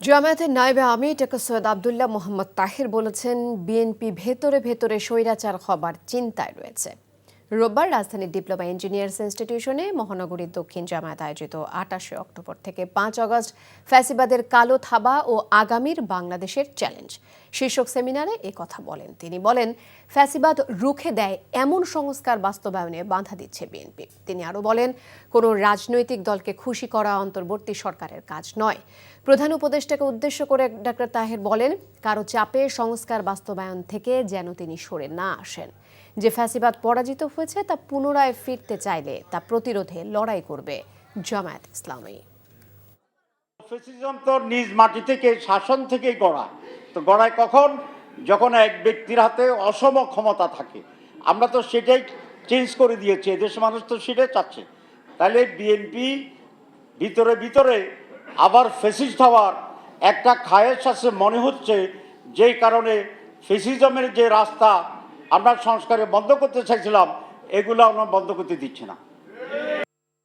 জামায়াতের নায়েবে আমির ডক্টর সৈয়দ আবদুল্লাহ মোহাম্মদ তাহের বলেছেন, বিএনপি ভেতরে ভেতরে স্বৈরাচার হবার চিন্তায় রয়েছে। রোববার রাজধানীর ডিপ্লোমা ইঞ্জিনিয়ার্স ইনস্টিটিউশনে মহানগরীর দক্ষিণ জামায়াত আয়োজিত ২৮ অক্টোবর থেকে ৫ আগস্ট ফ্যাসিবাদের কালো থাবা ও আগামীর বাংলাদেশের চ্যালেঞ্জ শীর্ষক সেমিনারে কথা বলেন তিনি। বলেন, ফ্যাসিবাদ রুখে দেয় এমন সংস্কার বাস্তবায়নে বাধা দিচ্ছে বিএনপি। তিনি আরও বলেন, কোনো রাজনৈতিক দলকে খুশি করা অন্তর্বর্তী সরকারের কাজ নয়। প্রধান উপদেষ্টাকে উদ্দেশ্য করে ডক্টর তাহের বলেন, কারো চাপে সংস্কার বাস্তবায়ন থেকে যেন তিনি সরে না আসেন। যে ফ্যাসিবাদ পরাজিত হয়েছে তা পুনরায় ফিরতে চাইলে তা প্রতিরোধে লড়াই করবে জামায়াত ইসলামী। ফ্যাসিজম তো নিজ মাটি থেকে, শাসন থেকেই গড়া। তো গড়ায় কখন? যখন এক ব্যক্তির হাতে অসম ক্ষমতা থাকে। আমরা তো সেটাই চেঞ্জ করে দিয়েছি, এদেশের মানুষ তো সেটাই চাচ্ছে। তাহলে বিএনপি ভিতরে ভিতরে আবার ফ্যাসিস্ট হওয়ার একটা খায়েশ আছে মনে হচ্ছে, যেই কারণে ফ্যাসিজমের যে রাস্তা আমরা সংস্কারে বন্ধ করতে চাইছিলাম, এগুলো আমরা বন্ধ করতে দিচ্ছি না।